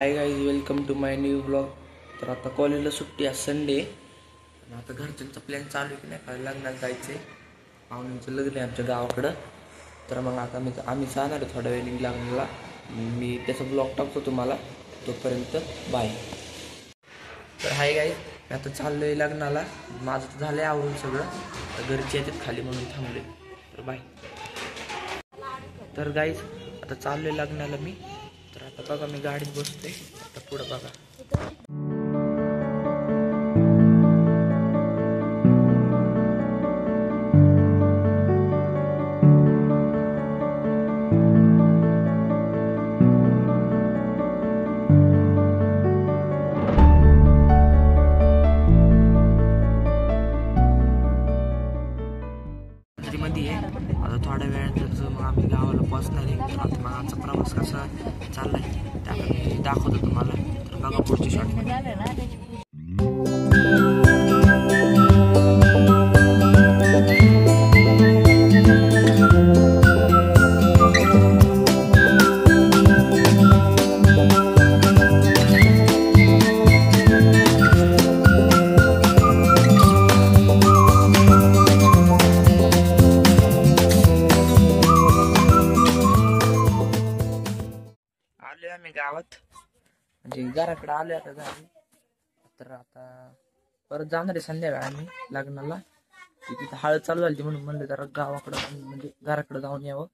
High guys, welcome to my new blog. तर आता कॉलेजला सुट्टी आहे, संडे. आणि आता घरच्यांचा प्लॅन चालू आहे की नाही का लग्नाला जायचं आहे. पाहुण्यांचं लग्न आहे आमच्या गावाकडं. तर मग आता आम्ही जाणार आहे थोड्या वेळ लग्नाला. मी त्याचा ब्लॉग टाकतो तुम्हाला. तोपर्यंत बाय. तर हाय गाईज, मी आता चाललो आहे लग्नाला. माझं तर झालं आहे आवरून सगळं. तर घरचे येतात खाली म्हणून थांबले. तर बाय. तर गाईज आता चाललो आहे लग्नाला मी. तर आता बघा मी गाडीत बसते. आता पुढं बघा. मध्ये आहे आता थोड्या वेळातच मग आम्ही गावाला पोहोचणार आहे. आता मग आमचा प्रवास कसा चाललाय ते आता मी दाखवतो तुम्हाला. तर बघा पुढची शॉर्ट. आलोय आम्ही गावात, म्हणजे घराकडे आलोय आता घरी. तर आता परत जाणार आहे संध्याकाळी आम्ही लग्नाला. तिथे हळद चालू झाली म्हणून म्हणलं जरा गावाकडं म्हणजे घराकडे जाऊन यावं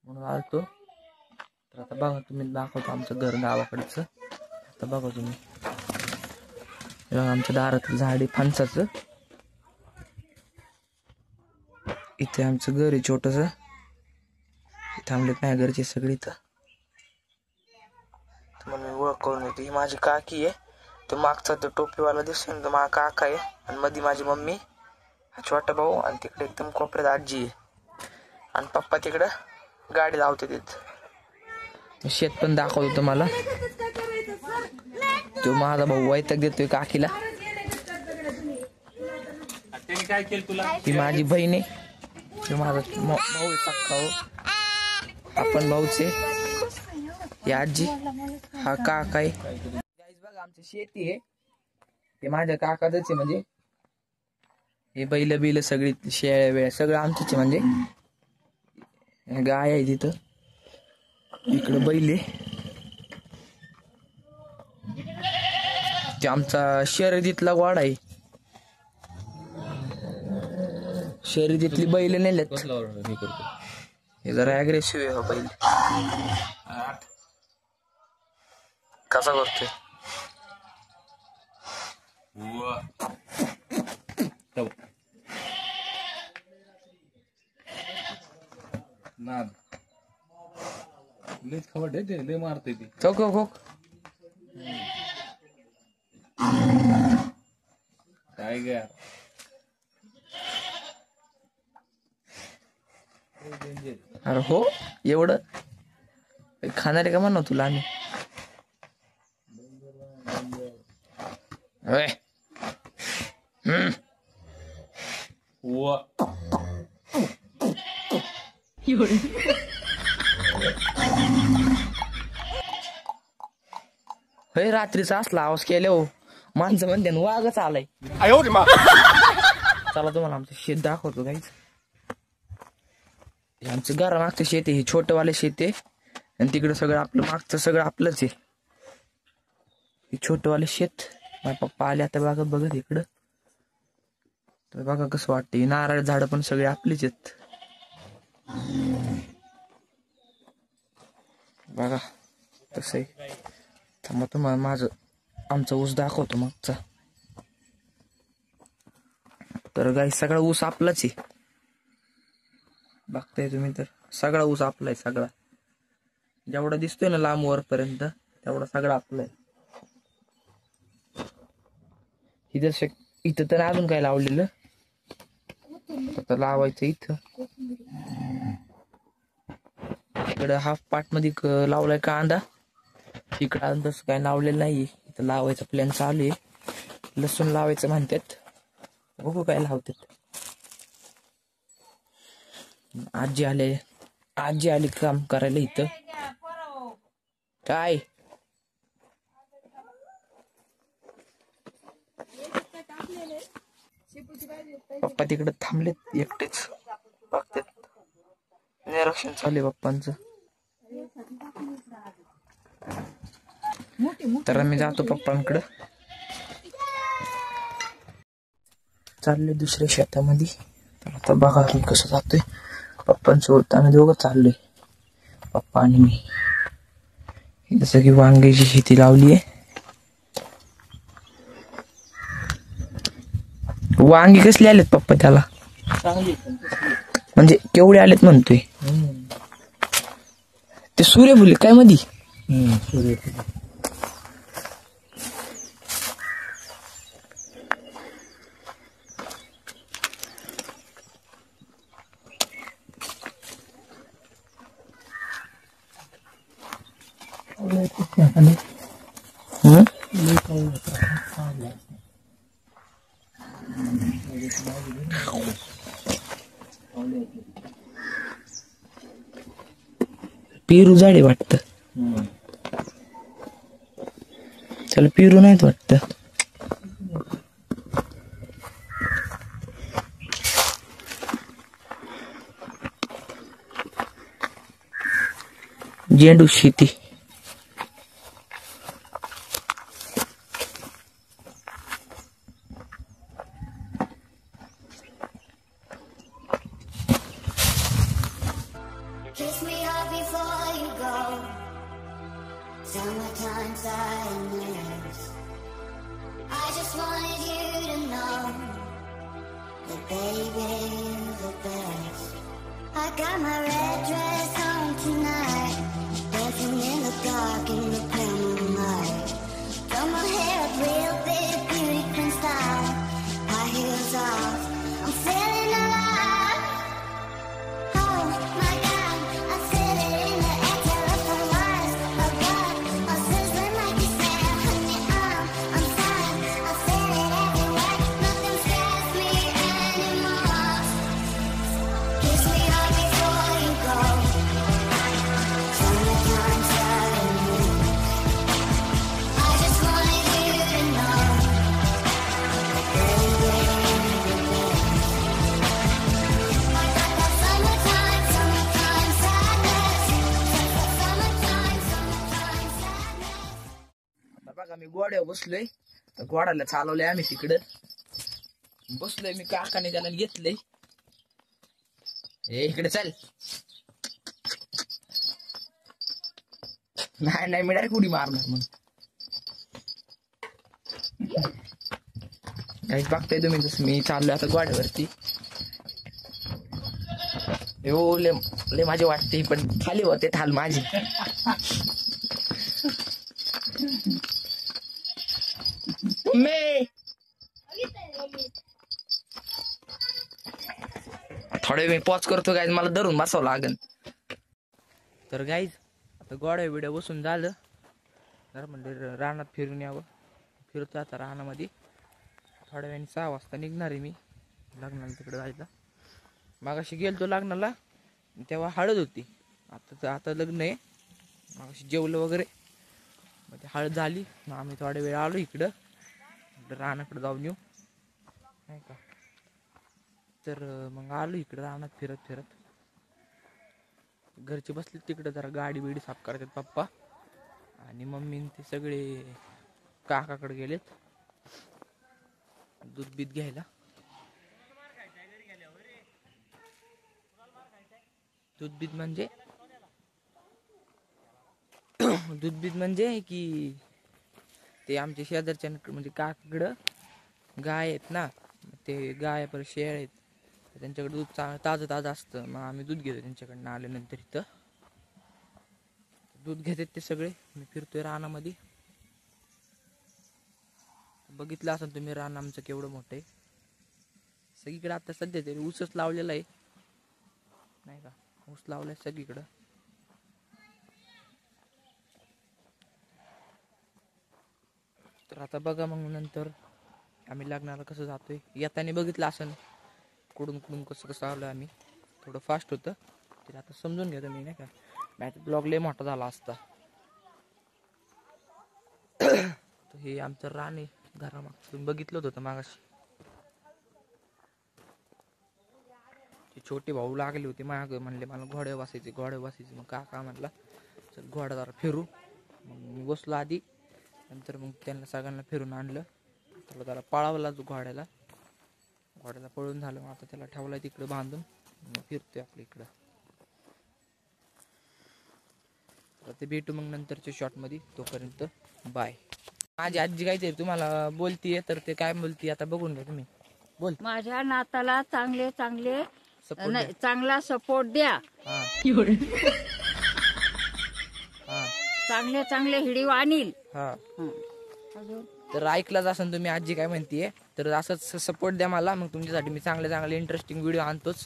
म्हणून आलतो. तर आता बघा तुम्ही, दाखवतो आमचं घर गावाकडचं. आता बघा तुम्ही, आमच्या दारात झाड आहे फणसाचं. इथे आमचं घर आहे छोटस. थांबलेत नाही घरचे सगळी. तर म्हणून मी ओळख करून येते. ही माझी काकी आहे. तो मागचा तो टोपीवाला दिसतो ना, तो माझा काका आहे. आणि मध्ये माझी मम्मी, हा छोटा भाऊ, आणि तिकडे एकदम कोपऱ्यात आजी आहे. आणि पप्पा तिकडं गाडी लावते तिथं. शेत पण दाखवतो तुम्हाला. तो माझा भाऊ वैताग देतोय काकीला. काय केलं तुला? ती माझी बहीण आहे. तो माझा भाऊ आहे सक्का हो. आपण भाऊचे. ही आजी, हा काका आहे. बघा आमची शेती आहे. हे माझ्या काकाच आहे. म्हणजे हे बैल बिल सगळी शेळ्या वेळ्या सगळं आमचंच आहे. म्हणजे गाय आहे तिथं. इकडे बैल आहे. ते आमचा शर्यतीतला वाडा आहे. शर्यतीतली बैल नेल्यात. हे जरा अग्रेसिव्ह आहे हा बैल. कसा करतोय नाद लयच खवट आहे. ते लय मारते ती. चौक काय ग अरे हो, एवढं खाणार आहे का म्हणा तुला आम्ही. हे रात्रीचा असला आवाज केले हो माणसं म्हणते वाघच आलाय. चला तुम्हाला आमचं शेत दाखवतो काहीच. आमचं घरा मागचं शेत आहे. हे छोटंवाले शेत आहे. आणि तिकडं सगळं आपलं मागचं सगळं आपलंच आहे. हे छोटंवाले शेत. माझ्या पप्पा आले आता बघा बघत इकडं. तर बघा कसं वाटतं. नारळ झाड पण सगळे आपलीच आहेत. बघा तसं आहे. थांबा तुम्हाला आमचा ऊस दाखवतो मागचा. तर गाई सगळा ऊस आपलाच आहे. बघताय तुम्ही, तर सगळा ऊस आपला आहे. सगळा जेवढा दिसतोय ना लांब वरपर्यंत तेवढा सगळा आपला आहे. इथं तर अजून काय लावलेलं आता लावायचं. इथं इकडं हाफ पार्ट मध्ये लावलाय कांदा. इकडं अजून तसं काय लावलेलं नाहीये. इथं लावायचा प्लॅन चालू आहे. लसूण लावायचं म्हणतात. बघू काय लावतात. आजी आली काम करायला इथं. काय पप्पा तिकडे थांबलेत एकटेच बघतात. निरीक्षण चालू आहे पप्पांचं. तर मी जातो पप्पांकडे. चाललोय दुसऱ्या शेतामध्ये. तर आता बघा मी कसं जातोय. पप्पांसोबत आम्ही दोघं चाललोय, पप्पा आणि मी. जसं की वांग्याची शेती लावली आहे. वांगी कसली आलेत पप्पा त्याला? म्हणजे केवढे आलेत म्हणतोय? ते सूर्यफुली काय मधी? सूर्यफुली. पेरू झाडे वाटत. त्याला पेरू नाहीत वाटत. झेंडू शेती. Kiss me up before you go. Summertime sadness. I just wanted you to know that baby you're the best. I got my red dress on tonight, dancing in the dark in the pale moonlight. Throw my hair up real big, beauty queen style. High heels off, I'm feeling alive. Oh my God, I feel it in the air, telephone wires above, all sizzling like a sand. Honey, I'm fine, I feel it everywhere. Nothing scares me anymore. Kiss me up before you go. Summertime sadness. I just wanted you to know, baby, you're the best. I got that summertime sadness. Summertime sadness. आता बघा मी गोड्यावर बसलोय. तर गोड्याला चालवलंय आम्ही तिकडं. बसलोय मी, काकाने त्याला घेतलंय. इकडे चल. नाही मी डायरेक्ट उडी मारणार मग. काहीच बघताय तुम्ही जसं मी चाललोय आता गोड्यावरती. लय माझे वाटते, पण खाली होते थाल माझी. थोडे मी पॉज करतो गाईज, मला धरून बसावं लागेल. तर गाईज आता गोड्या बिड्या बसून झालं. जरा म्हणजे रानात फिरून यावं. फिरतो आता रानामध्ये. थोड्या वेळाने 6 वाजता निघणार आहे मी लग्नाला तिकडे जायला. मागाशी गेलतो लग्नाला, तेव्हा हळद होती. आता लग्न आहे. मागाशी जेवलं वगैरे, मग ती हळद झाली. मग आम्ही थोड्या वेळ आलो इकडं, रानाकडे जाऊन येऊ नाही का. तर मग आलो इकडं रानात फिरत. घरचे बसले तिकडे, जरा गाडी बिडी साफ करतात पप्पा. आणि मम्मी ते सगळे काकाकडे गेलेत दूध बीत घ्यायला. दूध बीत म्हणजे की ते आमच्या शेजारच्या म्हणजे काकाकडं गाय आहेत ना, ते गाय पर शेळ आहेत. त्यांच्याकडे दूध ताजं असतं. मग आम्ही दूध घेतो त्यांच्याकडनं आल्यानंतर. इथं दूध घेतात ते सगळे. मी फिरतोय रानामध्ये. बघितलं असेल तुम्ही रान आमचं केवढं मोठं आहे. सगळीकडे आता सध्या तरी ऊसच लावलेला आहे नाही का. ऊस लावलाय सगळीकडं. तर आता बघा मग नंतर आम्ही लग्नाला कसं जातोय. येताना बघितलं असेल कुठून कसं आलोय आम्ही. थोडं फास्ट होतं, तर आता समजून घ्या तुम्ही नाही का. नाही तर ब्लॉग लय मोठा झाला असता. तर हे आमचं रान आहे घरामाग. तुम्ही बघितलं होतं मागाशी. छोटे भाऊ लागले होते माग, म्हणले मला घोड्यावर बसायचे. मग काका म्हणला चल घोडा जरा फिरू. मग मी बसलो आधी, नंतर मग त्यांना सगळ्यांना फिरून आणलं. त्याला पळावला घोड्याला पळून झालं. मग आता त्याला ठेवलाय तिकडे बांधून, मग फिरतोय आपल्या इकडं. तर ते भेटू मग नंतरच्या शॉटमध्ये. तोपर्यंत बाय. माझी आजी काहीतरी तुम्हाला बोलतीये, तर ते काय बोलती आता बघून घ्या तुम्ही. बोल. माझ्या नाताला चांगले Support द्या. चांगला सपोर्ट द्या. हा. हा. चांगले हिडीव आणील. हा. अजून तर ऐकलाच असेल तुम्ही आजी काय म्हणतीये. तर असंच सपोर्ट द्या मला, मग तुमच्यासाठी मी चांगले इंटरेस्टिंग व्हिडिओ आणतोच.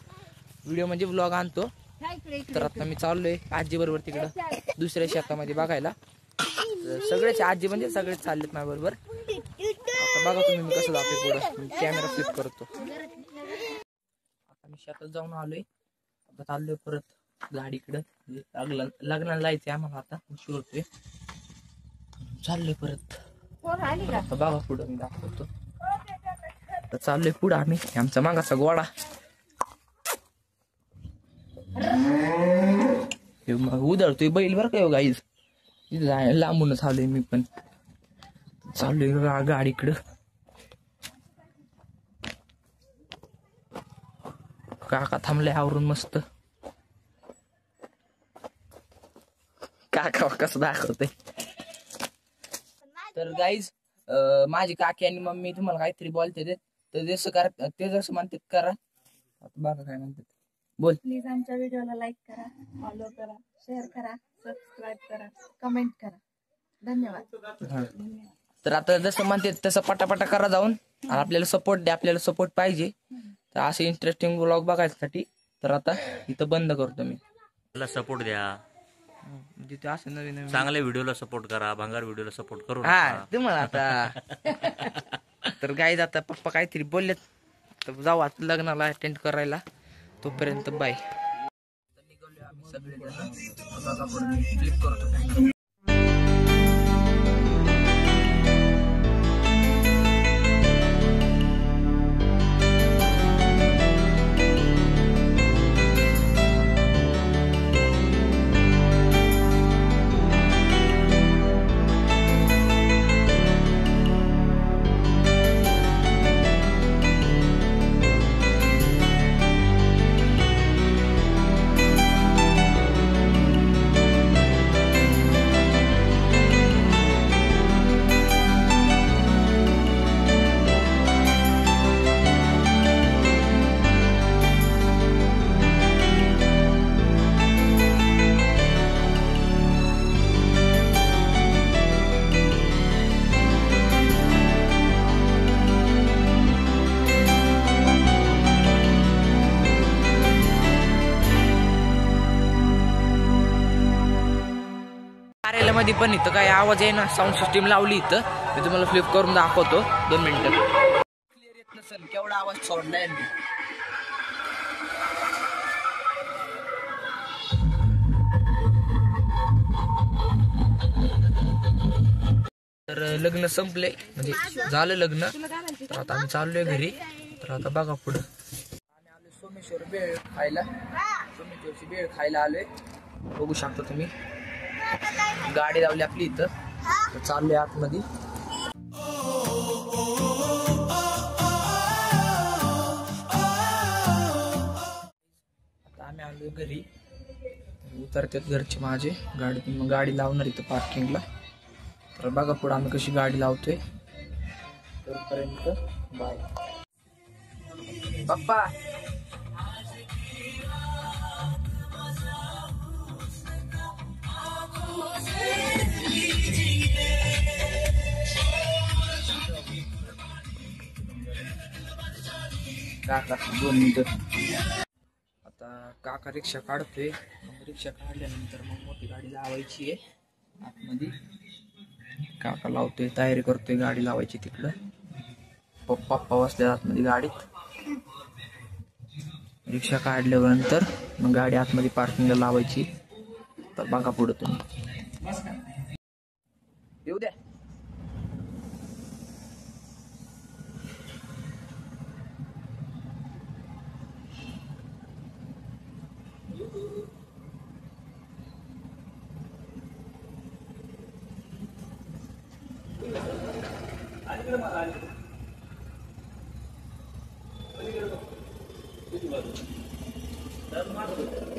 व्हिडिओ म्हणजे व्लॉग आणतो. तर आता मी चाललोय आजी बरोबर तिकडं दुसऱ्या शेतामध्ये बघायला. सगळेच आजी म्हणजे सगळेच चाललेत माझ्या बरोबर. आता बघा तुम्ही मी कसं जातोय पुढं. कॅमेरा फ्लिप करतो. आता मी शेतात जाऊन आलोय. आता चाललोय परत गाडीकडं. लग्नाला जायचंय आम्हाला, आता उशीर होतोय. चाललोय परत. आता बघा पुढं मी दाखवतो. आता चाललोय पुढं आम्ही. आमचा मागाचा गोडा. उधळतोय बैल बरं का गाईज. लांबूनच आलोय मी पण. चाललोय गाडीकडं. काका थांबले आवरून मस्त. काका कसं दाखवते. तर गाईज माझी काकी आणि मम्मी तुम्हाला काहीतरी बोलते तर जसं करा, ते जसं म्हणतात करा. बघा काय म्हणतात. बोल. प्लीज आमच्या व्हिडिओला लाईक करा, फॉलो करा, शेअर करा, सबस्क्राईब करा, कमेंट करा. धन्यवाद. तर आता जसं म्हणते तसं पटापटा करा जाऊन. आणि आपल्याला सपोर्ट द्या, आपल्याला सपोर्ट पाहिजे. तर असे इंटरेस्टिंग व्लॉग बघायसाठी तर आता इथं बंद करतो मी. मला सपोर्ट द्या, जिथे असं नवीन चांगल्या व्हिडिओला सपोर्ट करा, भंगार व्हिडिओला सपोर्ट करू हा नका. तुम्हाला आता. तर गाईज आता पप्पा काहीतरी बोललेत, तर जाऊ आता लग्नाला अटेंड करायला. तोपर्यंत बाय. निघालोय आम्ही सगळे. क्लिक करतो. कार्यालयामध्ये पण इथं काय आवाज आहे ना, साऊंड सिस्टीम लावली इथं. मी तुम्हाला फ्लिप करून दाखवतो 2 मिनिटं. क्लिअर येत नसेल केवढा आवाज सोडलाय. तर लग्न संपले, म्हणजे झालं लग्न. तर आता आम्ही चाललोय घरी. तर आता बघा पुढं आम्ही आलोय सोमेश्वर बेळ खायला. सोमेश्वरची बेळ खायला आलोय. बघू शकता तुम्ही. गाडी लावली आपली इथं. तर चाललोय आतमध्ये. आता आम्ही आलोय घरी. उतरतात घरचे माझे गाडी. मग गाडी लावणार इथं पार्किंगला. तर बघा पुढे आम्ही कशी गाडी लावतोय. तोपर्यंत बाय. पप्पा काका 2 मिनिटं. आता काका रिक्षा काढतोय. मग रिक्षा काढल्यानंतर मग मोठी गाडी लावायची आहे आतमध्ये. काका लावतोय, तयारी करतोय गाडी लावायची तिकडं. पप्पा बसल्या आतमध्ये गाडीत. रिक्षा काढल्यानंतर मग गाडी आतमध्ये पार्किंगला लावायची. तर बघा पुढं तुम्ही. येऊ द्या. तर